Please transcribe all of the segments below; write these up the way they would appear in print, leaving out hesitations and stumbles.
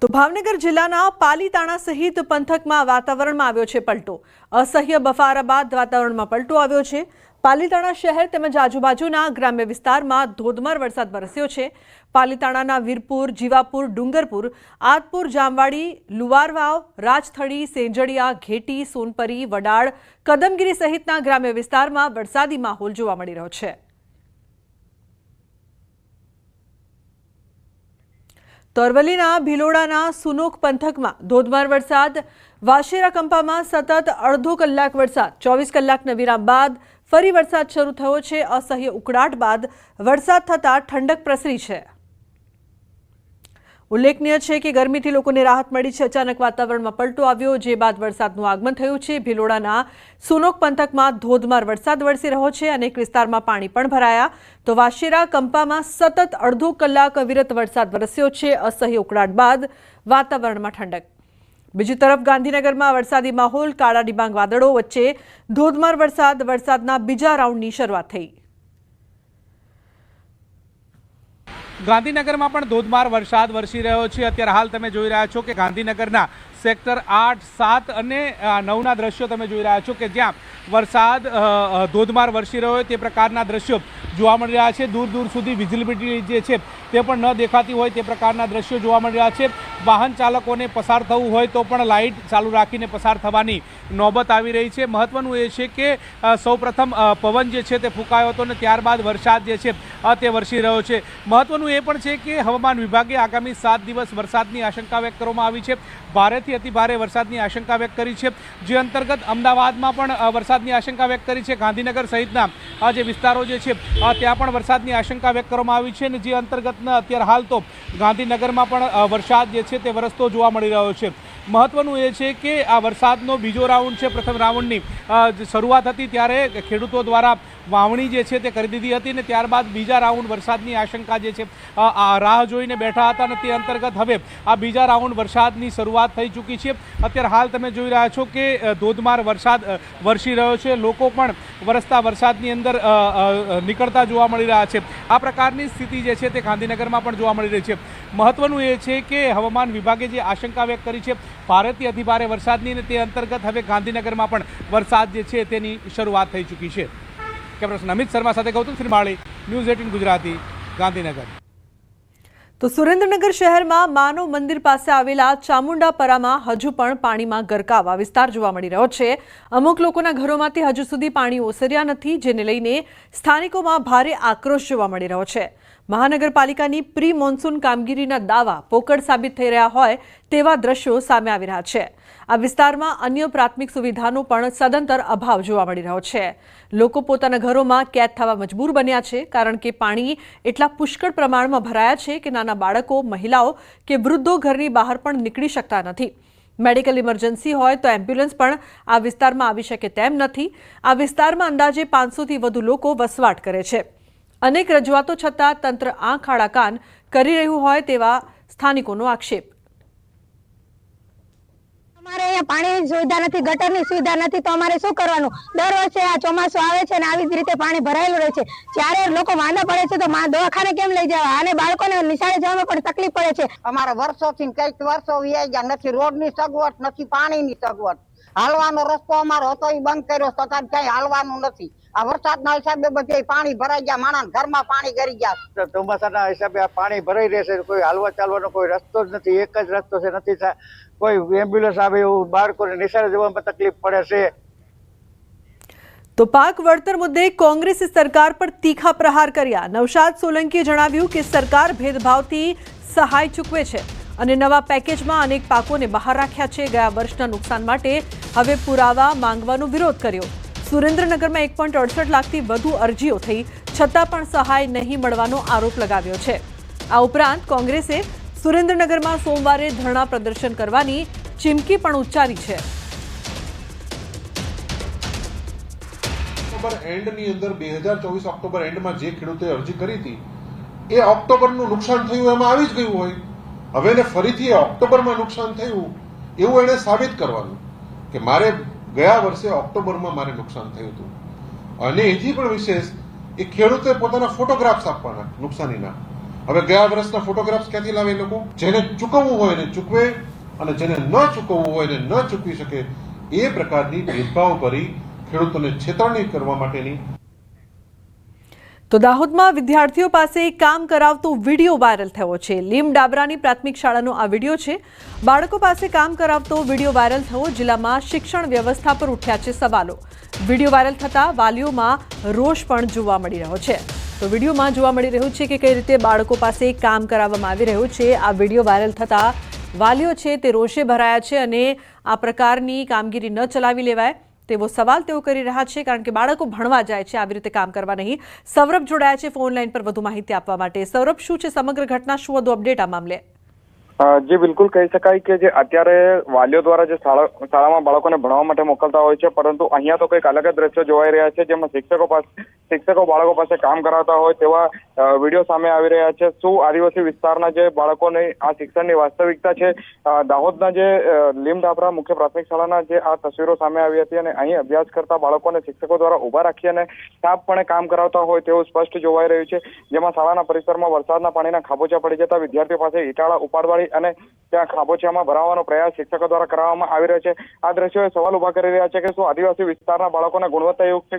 તો ભાવનગર જિલ્લાના પાલીતાણા સહિત પંથકમાં વાતાવરણમાં આવ્યો છે પલટો। અસહ્ય બફારા બાદ વાતાવરણમાં પલટો આવ્યો છે। પાલીતાણા શહેર તેમજ આજુબાજુના ગ્રામ્ય વિસ્તારમાં ધોધમાર વરસાદ વરસ્યો છે। પાલીતાણાના વીરપુર, જીવાપુર, ડુંગરપુર, આદપુર, જામવાડી, લુવારવાવ, રાજથળી, સેંજડિયા, ઘેટી, સોનપરી, વડાળ, કદમગીરી સહિતના ગ્રામ્ય વિસ્તારમાં વરસાદી માહોલ જોવા મળી રહ્યો છે। તો અરવલ્લીના ભિલોડાના સુનોક પંથકમાં ધોધમાર વરસાદ। વાશેરા કંપામાં સતત અડધો કલાક વરસાદ। 24 કલાકના વિરામ બાદ ફરી વરસાદ શરૂ થયો છે। અસહ્ય ઉકળાટ બાદ વરસાદ થતાં ઠંડક પ્રસરી છે। ઉલ્લેખનીય છે કે ગરમીથી લોકોને રાહત મળી છે। અચાનક વાતાવરણમાં પલટો આવ્યો, જે બાદ વરસાદનું આગમન થયું છે। ભિલોડાના સુનોક પંથકમાં ધોધમાર વરસાદ વરસી રહ્યો છે। અનેક વિસ્તારમાં પાણી પણ ભરાયા। તો વાશેરા કંપામાં સતત અડધો કલાક અવિરત વરસાદ વરસ્યો છે। અસહ્ય ઉકળાટ બાદ વાતાવરણમાં ઠંડક। બીજી તરફ ગાંધીનગરમાં વરસાદી માહોલ। કાળા ડિબાંગ વાદળો વચ્ચે ધોધમાર વરસાદના બીજા રાઉન્ડની શરૂઆત થઈ। ગાંધીનગરમાં પણ ધોધમાર વરસાદ વરસી રહ્યો છે। અત્યારે હાલ તમે જોઈ રહ્યા છો કે ગાંધીનગરના સેક્ટર 8, 7 અને 9ના દ્રશ્યો તમે જોઈ રહ્યા છો કે જ્યાં વરસાદ ધોધમાર વરસી રહ્યો હોય તે પ્રકારના દ્રશ્યો જોવા મળી રહ્યા છે। દૂર દૂર સુધી વિઝિબિલિટી જે છે તે પણ ન દેખાતી હોય તે પ્રકારના દ્રશ્યો જોવા મળી રહ્યા છે। વાહન ચાલકોને પસાર થવું હોય તો પણ લાઇટ ચાલુ રાખીને પસાર થવાની નોબત આવી રહી છે। મહત્વનું એ છે કે સૌપ્રથમ પવન જે છે તે ફૂંકાયો હતો અને ત્યારબાદ વરસાદ જે છે તે વરસી રહ્યો છે। મહત્વનું એ પણ છે કે હવામાન વિભાગે આગામી 7 દિવસ વરસાદની આશંકા વ્યક્ત કરવામાં આવી છે। ભારેથી અતિ ભારે વરસાદની આશંકા વ્યક્ત કરી છે, જે અંતર્ગત અમદાવાદમાં પણ વરસાદની આશંકા વ્યક્ત કરી છે। ગાંધીનગર સહિતના જે વિસ્તારો જે છે ત્યાં પણ વરસાદની આશંકા વ્યક્ત કરવામાં આવી છે અને જે અંતર્ગતના અત્યારે હાલ તો ગાંધીનગરમાં પણ વરસાદ જે છે તે વરસતો જોવા મળી રહ્યો છે। મહત્વનું એ છે કે આ વરસાદનો બીજો રાઉન્ડ છે। પ્રથમ રાઉન્ડની શરૂઆત હતી ત્યારે ખેડૂતો દ્વારા વાવણી જે છે તે કરી દીધી હતી અને ત્યારબાદ બીજા રાઉન્ડ વરસાદની આશંકા જે છે રાહ જોઈને બેઠા હતા અને તે અંતર્ગત હવે આ બીજા રાઉન્ડ વરસાદની શરૂઆત થઈ ચૂકી છે। અત્યારે હાલ તમે જોઈ રહ્યા છો કે ધોધમાર વરસાદ વરસી રહ્યો છે। લોકો પણ વરસતા વરસાદની અંદર નીકળતા જોવા મળી રહ્યા છે। આ પ્રકારની સ્થિતિ જે છે તે ગાંધીનગરમાં પણ જોવા મળી રહી છે। મહત્વનું એ છે કે હવામાન વિભાગે જે આશંકા વ્યક્ત કરી છે ભારેથી અતિભારે વરસાદની અને તે અંતર્ગત હવે ગાંધીનગરમાં પણ વરસાદ જે છે તેની શરૂઆત થઈ ચૂકી છે। કેમેરામેન અમિત શર્મા સાથે ગૌતમ શ્રીમાળી, ન્યૂઝ 18 ગુજરાતી, ગાંધીનગર। તો સુરેન્દ્રનગર શહેરમાં માનવ મંદિર પાસે આવેલા ચામુંડાપરામાં હજુ પણ પાણીમાં ગરકાવ વિસ્તાર જોવા મળી રહ્યો છે। અમુક લોકોના ઘરોમાંથી હજુ સુધી પાણી ઓસર્યા નથી, જેને લઈને સ્થાનિકોમાં ભારે આક્રોશ જોવા મળી રહ્યો છે। મહાનગરપાલિકાની પ્રી મોન્સૂન કામગીરીના દાવા પોકળ સાબિત થઈ રહ્યા હોય તેવા દ્રશ્યો સામે આવી રહ્યા છે। આ વિસ્તારમાં અન્ય પ્રાથમિક સુવિધાનો પણ સદંતર અભાવ જોવા મળી રહ્યો છે। લોકો પોતાના ઘરોમાં કેદ થવા મજબૂર બન્યા છે, કારણ કે પાણી એટલા પુષ્કળ પ્રમાણમાં ભરાયા છે કે નાના બાળકો, મહિલાઓ કે વૃદ્ધો ઘરની બહાર પણ નીકળી શકતા નથી। મેડિકલ ઇમરજન્સી હોય તો એમ્બ્યુલન્સ પણ આ વિસ્તારમાં આવી શકે તેમ નથી। આ વિસ્તારમાં અંદાજે 500થી વધુ લોકો વસવાટ કરે છે। અનેક રજૂઆતો છતાં તંત્ર આંખ આડા કાન કરી રહ્યું હોય તેવા સ્થાનિકોનો આક્ષેપ। અમારે અહીંયા પાણીની સુવિધા નથી, ગટરની સુવિધા નથી, તો અમારે શું કરવાનું? દર વર્ષે આ ચોમાસું આવે છે અને આવી જ રીતે પાણી ભરાયેલું રહે છે। જ્યારે લોકો માંદા પડે છે તો દવાખાને કેમ લઈ જવા? અને બાળકોને નિશાળે જવામાં પણ તકલીફ પડે છે। અમારે વર્ષોથી કઈક વર્ષો વ્યાઈ ગયા, નથી રોડની સગવડ, નથી પાણીની સગવડ। હાલવાનો રસ્તો અમારો હતો એ બંધ કર્યો, છતાં ક્યાંય હાલવાનું નથી। આ વરસાદના હિસાબે બધે પાણી ભરાઈ ગયા, માણસ ઘરમાં પાણી ગરી ગયા। ચોમાસાના હિસાબે આ પાણી ભરાઈ રહેશે, કોઈ હાલવા ચાલવાનો કોઈ રસ્તો જ નથી। એક જ રસ્તો છે, નથી કોઈ એમ્બ્યુલન્સ આવે એવું બાળકોને નિશાળે જવામાં તકલીફ પડે છે। તો પાક વળતર મુદ્દે કોંગ્રેસે સરકાર પર તીખા પ્રહાર કર્યા। નવશાદ સોલંકીએ જણાવ્યું કે સરકાર ભેદભાવથી સહાય ચૂકવે છે અને નવા પેકેજમાં અનેક પાકોને બહાર રાખ્યા છે। ગયા વર્ષના નુકસાન માટે હવે પુરાવા માંગવાનો વિરોધ કર્યો। સુરેન્દ્રનગરમાં 1.68 લાખથી વધુ અરજીઓ થઈ, છતાં પણ સહાય નહીં મળવાનો આરોપ લગાવ્યો છે। આ ઉપરાંત કોંગ્રેસે સુરેન્દ્રનગરમાં સોમવારે ધરણા પ્રદર્શન કરવાની ચીમકી પણ ઉચ્ચારી છે। ઓક્ટોબર એન્ડની અંદર 2024 ઓક્ટોબર એન્ડમાં જે ખેડૂતે અરજી કરી હતી એ ઓક્ટોબરનું નુકસાન થયું એમાં આવી જ ગયું હોય। હવે એને ફરીથી ઓક્ટોબરમાં નુકસાન થયું એવું એને સાબિત કરવાનું કે મારે ગયા વર્ષે ઓક્ટોબરમાં મારે નુકસાન થયું હતું। અને એથી પણ વિશેષ એ ખેડૂતે પોતાના ફોટોગ્રાફ્સ આપવાના નુકસાનીના, હવે ગયા વર્ષના ફોટોગ્રાફ્સ ક્યાંથી લાવે એ લોકો? જેને ચૂકવવું હોય એને ચૂકવે અને જેને ન ચૂકવવું હોય એને ન ચૂકવી શકે એ પ્રકારની ભેદભાવ કરી ખેડૂતોને છેતરણી કરવા માટેની. તો દાહોદમાં વિદ્યાર્થીઓ પાસે કામ કરાવતો વિડીયો વાયરલ થયો છે. લીમ ડાબરાની પ્રાથમિક શાળાનો આ વિડીયો છે. બાળકો પાસે કામ કરાવતો વિડીયો વાયરલ થયો. જિલ્લામાં શિક્ષણ વ્યવસ્થા પર ઉઠ્યા છે સવાલો. વિડીયો વાયરલ થતા વાલીઓમાં રોષ પણ જોવા મળી રહ્યો છે. તો વિડીયોમાં જોવા મળી રહ્યું છે કે કઈ રીતે બાળકો પાસે કામ કરાવવામાં આવી રહ્યું છે. આ વિડીયો વાયરલ થતા વાલીઓ છે તે રોષે ભરાયા છે અને આ પ્રકારની કામગીરી ન ચલાવી લેવાય તેવો સવાલ તેઓ કરી રહ્યા છે, કારણ કે બાળકો ભણવા જાય છે, આવી રીતે કામ કરવા નહીં. સૌરભ જોડાયા છે ફોન લાઈન પર વધુ માહિતી આપવા માટે. સૌરભ, શું છે સમગ્ર ઘટના, શું વધુ અપડેટ આ મામલે? જી બિલકુલ કહી શકાય કે જે અત્યારે વાલીઓ દ્વારા જે શાળામાં બાળકોને ભણવા માટે મોકલતા હોય છે, પરંતુ અહીંયા તો કંઈક અલગ જ દ્રશ્યો જોવાઈ રહ્યા છે, જેમાં શિક્ષકો બાળકો પાસે કામ કરાવતા હોય તેવા વિડીયો સામે આવી રહ્યા છે. શું આદિવાસી વિસ્તારના જે બાળકોને આ શિક્ષણની વાસ્તવિકતા છે? દાહોદના જે લીમ ડાબરા મુખ્ય પ્રાથમિક શાળાના જે આ તસવીરો સામે આવી હતી અને અહીં અભ્યાસ કરતા બાળકોને શિક્ષકો દ્વારા ઉભા રાખી અને સાફપણે કામ કરાવતા હોય તેવું સ્પષ્ટ જોવાઈ રહ્યું છે, જેમાં શાળાના પરિસરમાં વરસાદના પાણીના ખાબોચિયા પડી જતા વિદ્યાર્થીઓ પાસે ઈટાળા ઉપાડવાળી અને ત્યાં ખાબોચિયામાં ભરાવવાનો પ્રયાસ શિક્ષકો દ્વારા કરવામાં આવી રહ્યો છે. આ દ્રશ્યોએ સવાલ ઉભા કરી રહ્યા છે કે શું આદિવાસી વિસ્તારના બાળકોને ગુણવત્તાયુક્ત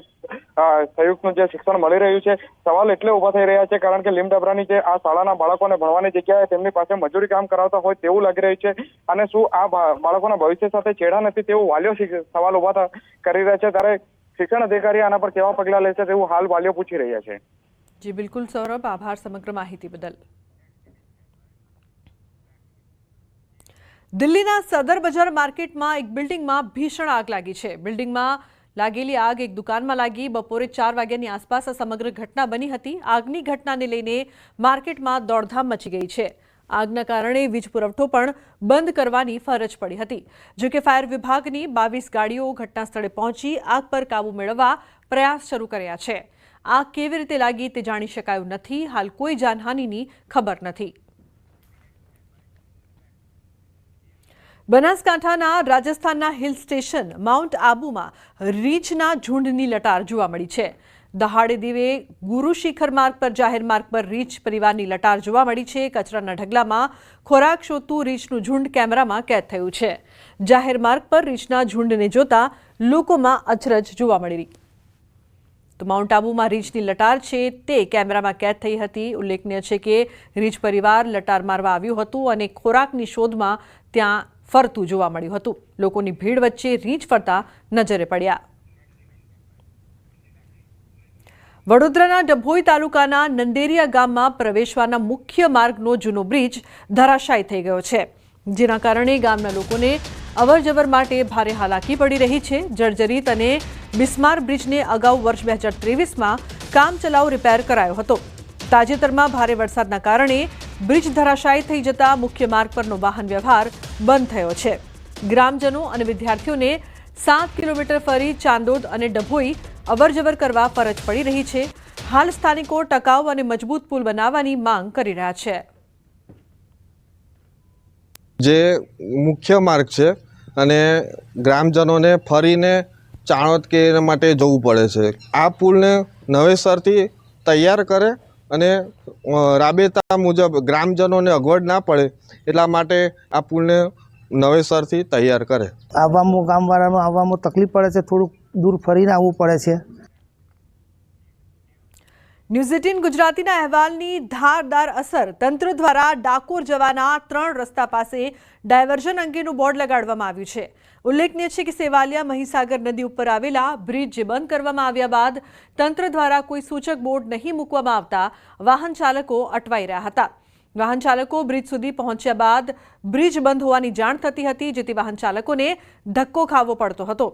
સંયુક્તનું જે શિક્ષણ મળી રહ્યું છે? સવાલ એટલે ઉભા થઈ રહ્યા છે કારણ કે લીમ ડાબરાની જે આ શાળાના બાળકોને ભણવાની જગ્યાએ તેમની પાસે મજૂરી કામ કરાવતા હોય તેવું લાગી રહ્યું છે, અને શું આ બાળકોના ભવિષ્ય સાથે ચેડા નથી તેવું વાલીઓ સવાલ ઉભા કરી રહ્યા છે. ત્યારે શિક્ષણ અધિકારી આના પર કેવા પગલાં લેશે તેવું હાલ વાલીઓ પૂછી રહ્યા છે. જી બિલકુલ સૌરભ, આભાર સમગ્ર માહિતી બદલ. દિલ્હીના સદર બજાર માર્કેટમાં એક બિલ્ડિંગમાં ભીષણ આગ લાગી છે. બિલ્ડિંગમાં લાગેલી આગ એક દુકાનમાં લાગી. બપોરે 4 વાગ્યાની આસપાસ આ સમગ્ર ઘટના બની હતી. આગની ઘટનાને લઈને માર્કેટમાં દોડધામ મચી ગઈ છે. આગના કારણે વીજ પુરવઠો પણ બંધ કરવાની ફરજ પડી હતી. જોકે ફાયર વિભાગની 22 ગાડીઓ ઘટના સ્થળે પહોંચી આગ પર કાબુ મેળવવા પ્રયાસ શરૂ કર્યા છે. આગ કેવી રીતે લાગી તે જાણી શકાયું નથી. હાલ કોઈ જાનહાનિની ખબર નથી. બનાસકાંઠાના રાજસ્થાનના હિલ સ્ટેશન માઉન્ટ આબુમાં રીંછના ઝુંડની લટાર જોવા મળી છે. દહાડે દીવે ગુરુ શિખર માર્ગ પર જાહેર માર્ગ પર રીંછ પરિવારની લટાર જોવા મળી છે. કચરાના ઢગલામાં ખોરાક શોધતું રીંછનું ઝુંડ કેમેરામાં કેદ થયું છે. જાહેર માર્ગ પર રીંછના ઝુંડને જોતા લોકોમાં અચરજ જોવા મળી. તો માઉન્ટ આબુમાં રીંછની લટાર છે તે કેમેરામાં કેદ થઈ હતી. ઉલ્લેખનીય છે કે રીંછ પરિવાર લટાર મારવા આવ્યું હતું અને ખોરાકની શોધમાં ત્યાં ફરતું જોવા મળ્યું હતું. લોકોની ભીડ વચ્ચે રીંછ ફરતા નજરે પડ્યા. વડોદરાના ડભોઈ તાલુકાના નંદેરિયા ગામમાં પ્રવેશવાના મુખ્ય માર્ગનો જૂનો બ્રિજ ધરાશાયી થઈ ગયો છે, જેના કારણે ગામના લોકોને અવરજવર માટે ભારે હાલાકી પડી રહી છે. જર્જરિત અને બિસ્માર બ્રિજને અગાઉ વર્ષ 2023માં કામચલાઉ રિપેર કરાયો હતો. તાજેતરમાં ભારે વરસાદના કારણે બ્રિજ ધરાશાયી થઈ જતા મુખ્ય માર્ગ પરનો વાહન વ્યવહાર બંધ થયો છે. ગ્રામજનો અને વિદ્યાર્થીઓને 7 કિલોમીટર ફરી ચાંદોદ અને ડભોઈ અવરજવર કરવા ફરજ પડી રહી છે. હાલ સ્થાનિકો ટકાઉ અને મજબૂત પુલ બનાવવાની માંગ કરી રહ્યા છે. જે મુખ્ય માર્ગ છે અને ગ્રામજનોને ફરીને ચાણોદ કે એના માટે જવું પડે છે. આ પુલને નવેસરથી તૈયાર કરે અને રાબેતા મુજબ ગ્રામજનોને અગવડ ના પડે એટલા માટે આ પુલને નવેસરથી તૈયાર કરે. આવવામાં ગામવાળાનો આવવામાં તકલીફ પડે છે, થોડુંક દૂર ફરીને આવવું પડે છે. ન્યૂઝ 18 ગુજરાતીના અહેવાલની ધારદાર અસર. તંત્ર દ્વારા ડાકોર જવાના 3 રસ્તા પાસે ડાયવર્ઝન અંગેનું બોર્ડ લગાડવામાં આવ્યું છે. ઉલ્લેખનીય છે કે સેવાલિયા મહીસાગર નદી ઉપર આવેલા બ્રિજ જે બંધ કરવામાં આવ્યા બાદ તંત્ર દ્વારા કોઈ સૂચક બોર્ડ નહીં મૂકવામાં આવતા વાહન ચાલકો અટવાઈ રહ્યા હતા. વાહન ચાલકો બ્રિજ સુધી પહોંચ્યા બાદ બ્રિજ બંધ હોવાની જાણ થતી હતી, જેથી વાહન ચાલકોને ધક્કો ખાવો પડતો હતો.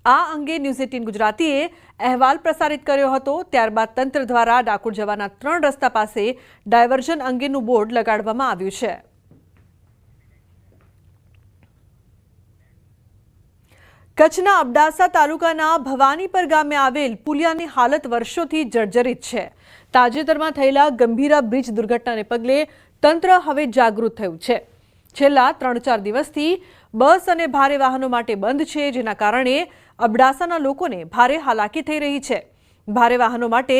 આ અંગે ન્યૂઝ 18 ગુજરાતીએ અહેવાલ પ્રસારિત કર્યો હતો. ત્યારબાદ તંત્ર દ્વારા ડાકોર જવાના 3 રસ્તા પાસે ડાયવર્ઝન અંગેનું બોર્ડ લગાડવામાં આવ્યું છે. કચ્છના અબડાસા તાલુકાના ભવાનીપર ગામે આવેલ પુલિયાની હાલત વર્ષોથી જર્જરિત છે. તાજેતરમાં થયેલા ગંભીરા બ્રિજ દુર્ઘટનાને પગલે તંત્ર હવે જાગૃત થયું છે. છેલ્લા 3-4 દિવસથી બસ અને ભારે વાહનો માટે બંધ છે, જેના કારણે અબડાસાના લોકોને ભારે હાલાકી થઈ રહી છે. ભારે વાહનો માટે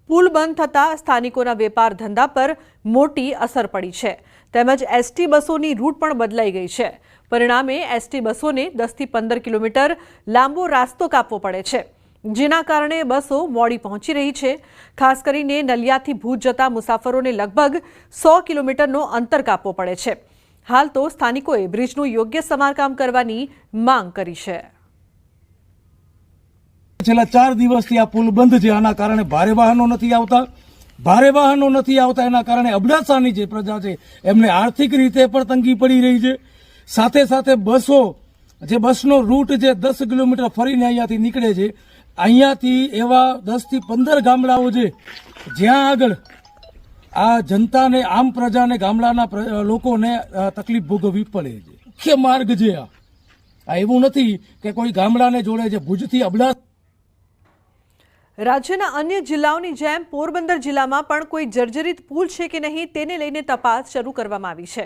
પુલ બંધ થતાં સ્થાનિકોના વેપાર ધંધા પર મોટી અસર પડી છે તેમજ એસટી બસોની રૂટ પણ બદલાઈ ગઈ છે. પરિણામે એસટી બસોને 10 થી 15 કિલોમીટર લાંબો રસ્તો કાપવો પડે છે, જેના કારણે બસો મોડી પહોંચી રહી છે. ખાસ કરીને નલિયાથી ભુજ જતા મુસાફરોને લગભગ 100 કિલોમીટરનો અંતર કાપવો પડે છે. હાલ તો સ્થાનિકોએ બ્રિજનું યોગ્ય સમારકામ કરવાની માંગ કરી છે. છેલ્લા 4 દિવસથી આ પુલ બંધ છે. આના કારણે ભારે વાહનો નથી આવતા એના કારણે અબડાસાની જે પ્રજા છે એમને આર્થિક રીતે પણ તંગી પડી રહી છે. સાથે સાથે બસનો રૂટ જે 10 કિલોમીટર ફરીને અહીંયાથી નીકળે છે, અહીંયાથી એવા 10 થી 15 ગામડાઓ છે જ્યાં આગળ આ જનતાને, આમ પ્રજાને, ગામડાના લોકોને તકલીફ ભોગવવી પડે છે. મુખ્ય માર્ગ છે આ એવું નથી કે કોઈ ગામડાને જોડે છે. ભુજથી અબડાસા. રાજ્યના અન્ય જિલ્લાઓની જેમ પોરબંદર જિલ્લામાં પણ કોઈ જર્જરિત પુલ છે કે નહીં તેને લઈને તપાસ શરૂ કરવામાં આવી છે.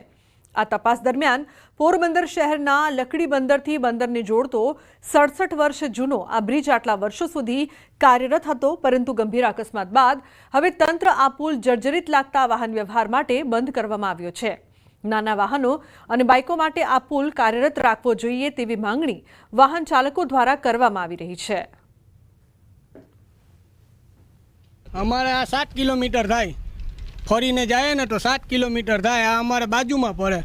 આ તપાસ દરમિયાન પોરબંદર શહેરના લકડી બંદરથી બંદરને જોડતો 67 વર્ષ જૂનો આ બ્રિજ આટલા વર્ષો સુધી કાર્યરત હતો, પરંતુ ગંભીર અકસ્માત બાદ હવે તંત્ર આ પુલ જર્જરિત લાગતા વાહન વ્યવહાર માટે બંધ કરવામાં આવ્યો છે. નાના વાહનો અને બાઇકો માટે આ પુલ કાર્યરત રાખવો જોઈએ તેવી માંગણી વાહન ચાલકો દ્વારા કરવામાં આવી રહી છે. અમારે આ 7 કિલોમીટર થાય, ફરીને જાય ને તો 7 કિલોમીટર થાય. આ અમારે બાજુમાં પડે.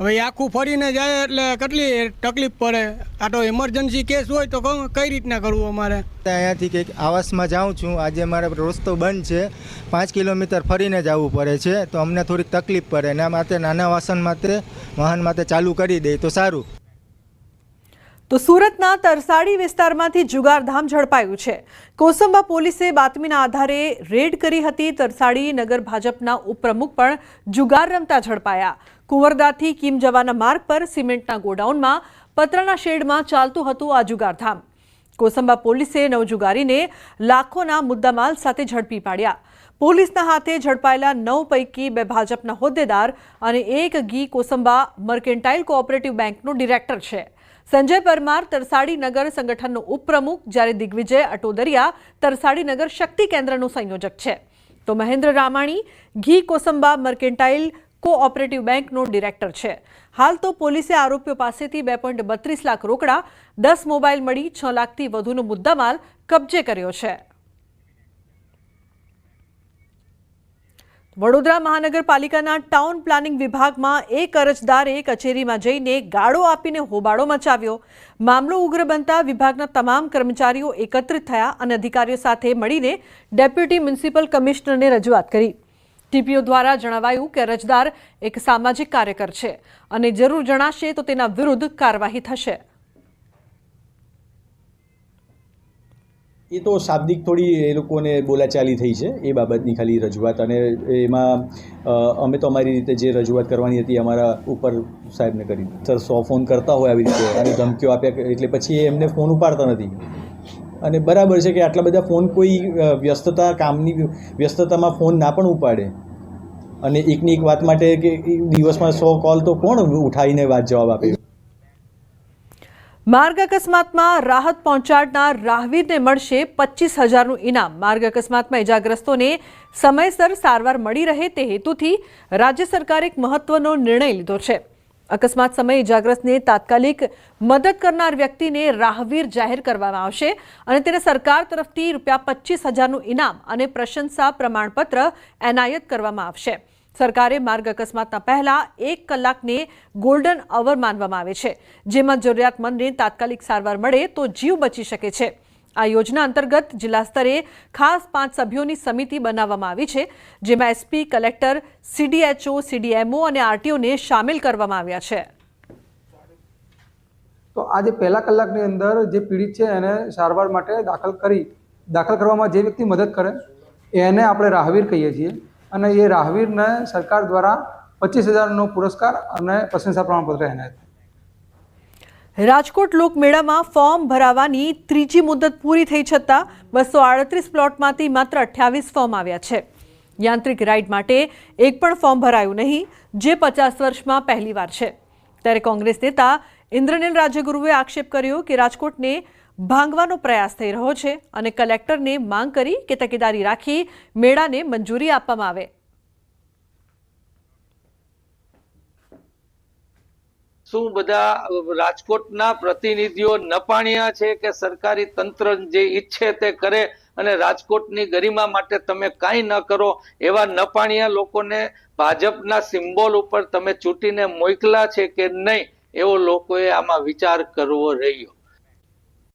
હવે આખું ફરીને જાય એટલે કેટલી તકલીફ પડે. આ તો ઇમરજન્સી કેસ હોય તો કઈ રીતના કરવું અમારે? અહીંયાથી કંઈક આવાસમાં જાઉં છું, આજે મારે રસ્તો બંધ છે, 5 કિલોમીટર ફરીને જવું પડે છે, તો અમને થોડીક તકલીફ પડે. એના માટે નાના વાહન માટે ચાલુ કરી દે તો સારું. તો સુરતના તરસાડી વિસ્તારમાંથી જુગારધામ ઝડપાયું છે. કોસંબા પોલીસે બાતમીના આધારે રેડ કરી હતી. તરસાડી નગર ભાજપના ઉપપ્રમુખ પણ જુગાર રમતા ઝડપાયા. કુંવરદાથી કીમ જવાના માર્ગ પર સિમેન્ટના ગોડાઉનમાં પતરાના શેડમાં ચાલતું હતું આ જુગારધામ. કોસંબા પોલીસે નવજુગારીને લાખોના મુદ્દામાલ સાથે ઝડપી પાડ્યા. પોલીસના હાથે ઝડપાયેલા 9 પૈકી 2 ભાજપના હોદ્દેદાર અને 1 ગી કોસંબા મર્કેન્ટાઇલ કોઓપરેટિવ બેંકનો ડિરેક્ટર છે. સંજય પરમાર તરસાડી નગર સંગઠનનો ઉપપ્રમુખ, જ્યારે દિગ્વિજય અટોદરિયા તરસાડી નગર શક્તિ કેન્દ્રનો સંયોજક છે. તો મહેન્દ્ર રામાણી ઘી કોસંબા મર્કેન્ટાઇલ કોઓપરેટિવ બેંકનો ડિરેક્ટર છે. હાલ તો પોલીસે આરોપીઓ પાસેથી 2.32 લાખ રોકડા, 10 મોબાઈલ મળી 6 લાખથી વધુનો મુદ્દામાલ કબજે કર્યો છે. વડોદરા મહાનગરપાલિકાના ટાઉન પ્લાનિંગ વિભાગમાં એક અરજદારે કચેરીમાં જઈને ગાળો આપીને હોબાળો મચાવ્યો. મામલો ઉગ્ર બનતા વિભાગના તમામ કર્મચારીઓ એકત્રિત થયા અને અધિકારીઓ સાથે મળીને ડેપ્યુટી મ્યુનિસિપલ કમિશનરને રજૂઆત કરી. ટીપીઓ દ્વારા જણાવાયું કે અરજદાર એક સામાજિક કાર્યકર છે અને જરૂર જણાશે તો તેના વિરુદ્ધ કાર્યવાહી થશે. એ તો શાબ્દિક થોડી એ લોકોને બોલાચાલી થઈ છે, એ બાબતની ખાલી રજૂઆત. અને એમાં અમે તો અમારી રીતે જે રજૂઆત કરવાની હતી અમારા ઉપર સાહેબને કરી. સર 100 ફોન કરતા હોય આવી રીતે અને ધમકીઓ આપ્યા, એટલે પછી એમને ફોન ઉપાડતા નથી. અને બરાબર છે કે આટલા બધા ફોન કોઈ કામની વ્યસ્તતામાં ફોન ના પણ ઉપાડે. અને એકની એક વાત માટે કે દિવસમાં 100 કોલ તો કોણ ઉઠાવીને વાત જવાબ આપે? માર્ગ અકસ્માતમાં રાહત પહોંચાડનાર રાહવીરને મળશે 25,000નું ઇનામ. માર્ગ અકસ્માતમાં ઇજાગ્રસ્તોને સમયસર સારવાર મળી રહે તે હેતુથી રાજ્ય સરકારે એક મહત્વનો નિર્ણય લીધો છે. અકસ્માત સમયે ઇજાગ્રસ્તને તાત્કાલિક મદદ કરનાર વ્યક્તિને રાહવીર જાહેર કરવામાં આવશે અને તેને સરકાર તરફથી ₹25,000નું ઇનામ અને પ્રશંસા પ્રમાણપત્ર એનાયત કરવામાં આવશે. સરકારે માર્ગ અકસ્માતના પહેલા 1 કલાકને ગોલ્ડન અવર માનવામાં આવે છે, જેમાં જરૂરિયાતમંદને તાત્કાલિક સારવાર મળે તો જીવ બચી શકે છે. આ યોજના અંતર્ગત જિલ્લા સ્તરે ખાસ 5 સભ્યોની સમિતિ બનાવવામાં આવી છે, જેમાં એસપી, કલેક્ટર, સીડીએચઓ, સીડીએમઓ અને આરટીઓને સામેલ કરવામાં આવ્યા છે. તો આજે પહેલા કલાકની અંદર જે પીડિત છે એને સારવાર માટે દાખલ કરવામાં જે વ્યક્તિ મદદ કરે એને આપણે રાહવીર કહીએ છીએ. અને એ રાહવીરને સરકાર દ્વારા 25,000નો પુરસ્કાર અને પ્રશંસા પ્રમાણપત્ર એનાયત. રાજકોટ લોકમેળામાં ફોર્મ ભરાવાની ત્રીજી મુદત પૂરી થઈ છતાં 238 પ્લોટમાંથી માત્ર 28 ફોર્મ આવ્યા છે. યાંત્રિક રાઇડ માટે એક પણ ફોર્મ ભરાયું નહીં, જે 50 વર્ષમાં પહેલીવાર છે. ત્યારે કોંગ્રેસ નેતા ઇન્દ્રનીલ રાજ્યગુરુએ આક્ષેપ કર્યો કે રાજકોટને ભાંગવાનો પ્રયાસ થઈ રહ્યો છે અને કલેક્ટરને માંગ કરી કે તકેદારી રાખી મેળાને મંજૂરી આપવામાં આવે. શું બધા રાજકોટના પ્રતિનિધિઓ નપાણિયા છે કે સરકારી તંત્ર જે ઈચ્છે તે કરે અને રાજકોટની ગરિમા માટે તમે કાંઈ ન કરો? એવા નપાણિયા લોકોને ભાજપના સિમ્બોલ ઉપર તમે ચૂંટીને મોકલા છે કે નહીં, એવો લોકોએ આમાં વિચાર કરવો રહ્યો.